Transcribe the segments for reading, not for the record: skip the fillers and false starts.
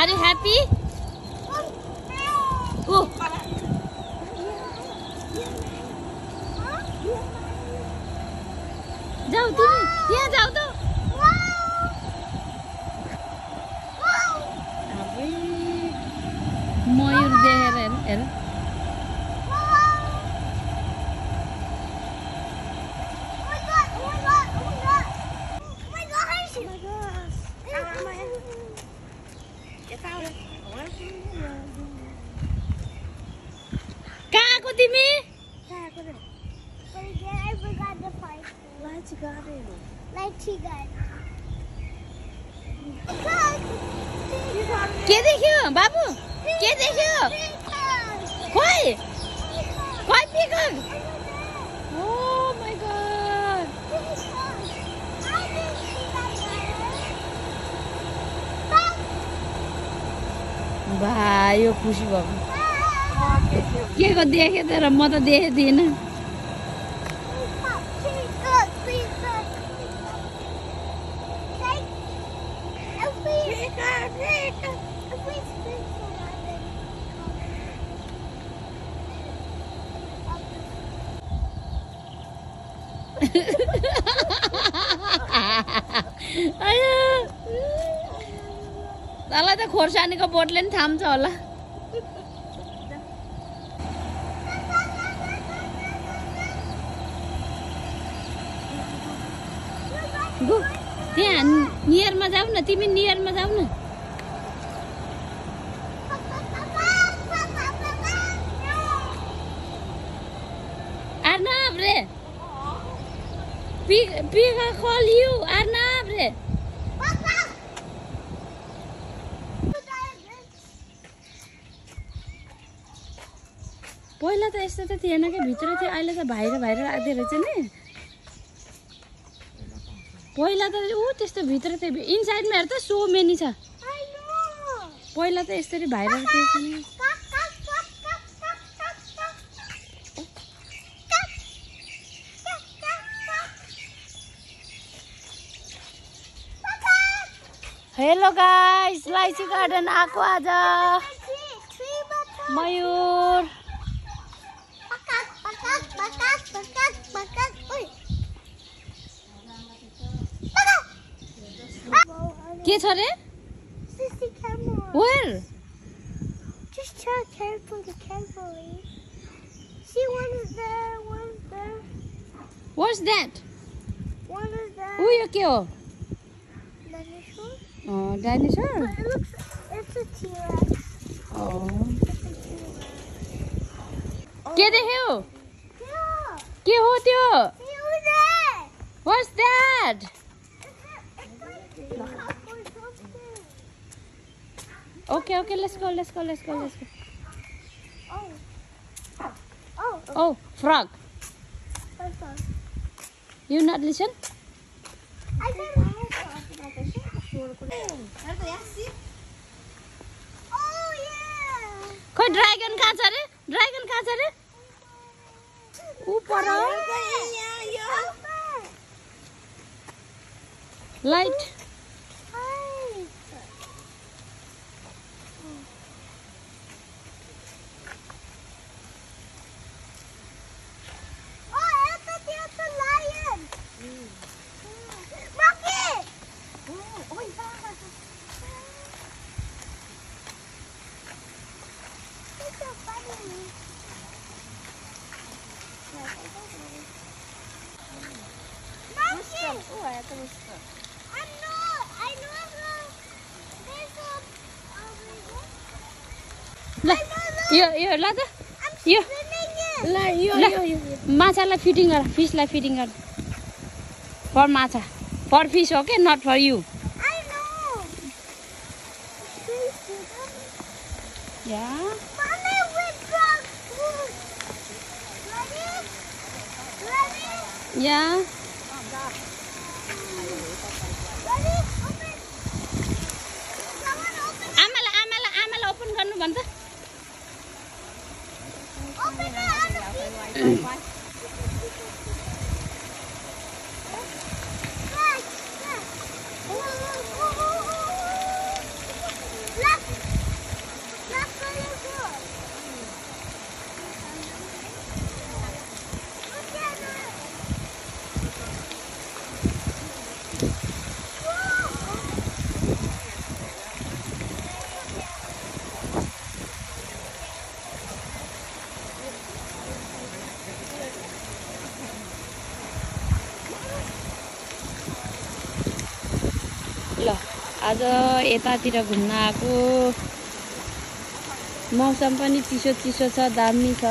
Are you happy? Oh. जाऊ तिमी त्यहाँ जाऊ त मयूर देखेर हेर कहाँ आएको तिमी के देख्यो बाबु के देख्यो खोइ खोइ पिकक Oh my god भाइ यो खुसी भएको के को देखे तर म त देखेदिन तँलाई त खोर्सानीको बोटले नि थाम्छ होला गो त्यहाँ नियरमा जाऊ न तिमी नियरमा जाऊ न Arnab re Pika call you Arnab re पहिला त यस्तो त थिएन के भित्र थियो अहिले त बाहिर बाहिर आउँदै रहेछ नि पहिला त उ त्यस्तो भित्र थियो इनसाइडमा हेर त सो मेनी छ पहिला त यसरी बाहिर थियो नि हेलो गाइस लाइची गार्डन आको आज मयूर के छ रे Where? Just check carefully. See, one is there. What's that? One is there. Ui, के हो? Dinosaur. Oh, dinosaur? But it's a T-Rex. Oh. के देख्यौ? के हो त्यो? What's that? Okay, let's go. Oh, frog. You not listen? I said oh yeah. खोइ dragon कहाँ छ रे? उ पर लाइट यो ल त यो माछालाई फिडिङ गर फिसलाई फिडिङ गर फर माछा फर फिस हो के नट फर यु आमालाई ओपन गर्नु भन्छ Look! आज यतातिर घुम्न आएको। मौसम पनि चिसो चिसो छ, दामी छ।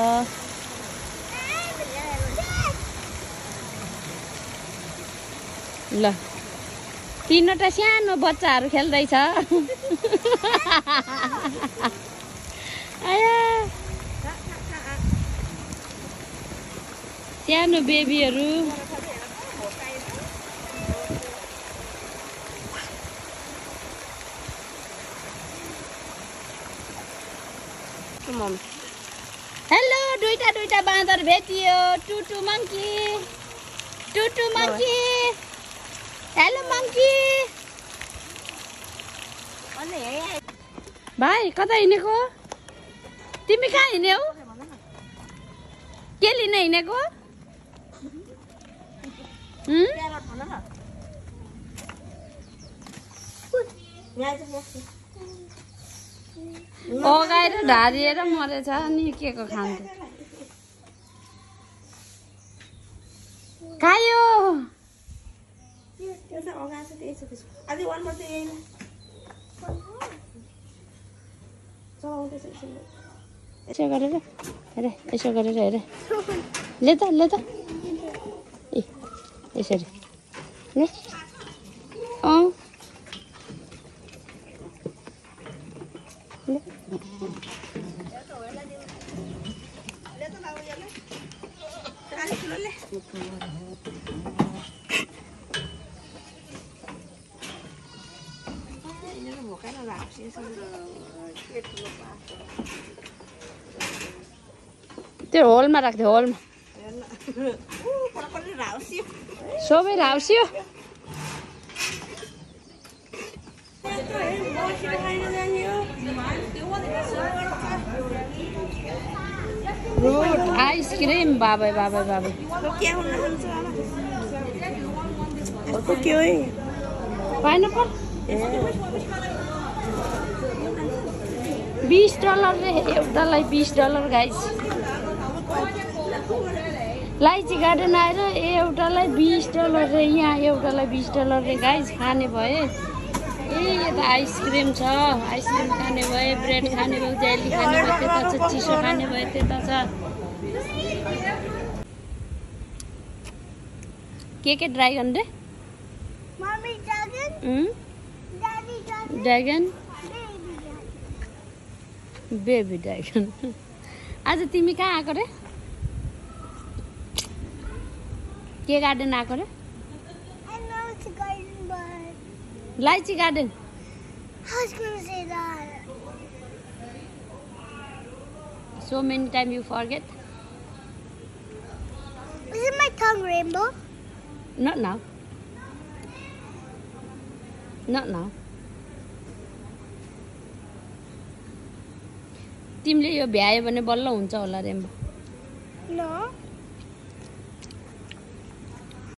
ल 3वटा सानो बच्चाहरू खेल्दैछ। आया सानो बेबीहरू। हेलो, दुईटा बाँदर भेटियो। टुटु मङ्की, टुटु मङ्की। Hello monkey. भाइ कता हिँडेको? तिमी कहाँ हिँड्यौ? के लिन हिँडेको? अगाएर ढारिएर मरेछ अनि के को खान्छ? खायो। यसो गरेर हेरे, यसो गरेर हेरे। ले त ए यसरी ले। त्यो होलमा राख्थ्यो, होलमा। सबै राउस्यो। आइसक्रिम बाबै। पाइनएप्पल $20 रे एउटालाई $20 गाइस। लाइची गार्डन आएर एउटालाई $20 रे, यहाँ एउटालाई $20 रे गाइस। खाने भए यता आइसक्रिम छ, आइसक्रिम खाने भए, ब्रेड खाने भए, जेली खाने भए त्यता छ, चिसो खाने भए त्यता छ। के ड्रागन रे? Mummy dragon, daddy dragon, baby dragon. आज तिमी कहाँ आएको रे? के गार्डन आएको रे? Lychee garden. I was gonna say that. So many times you forget. Isn't my tongue rainbow? Not now. Not now. तिमीले यो भ्यायो भने बल्ल हुन्छ होला रेम्बो। No.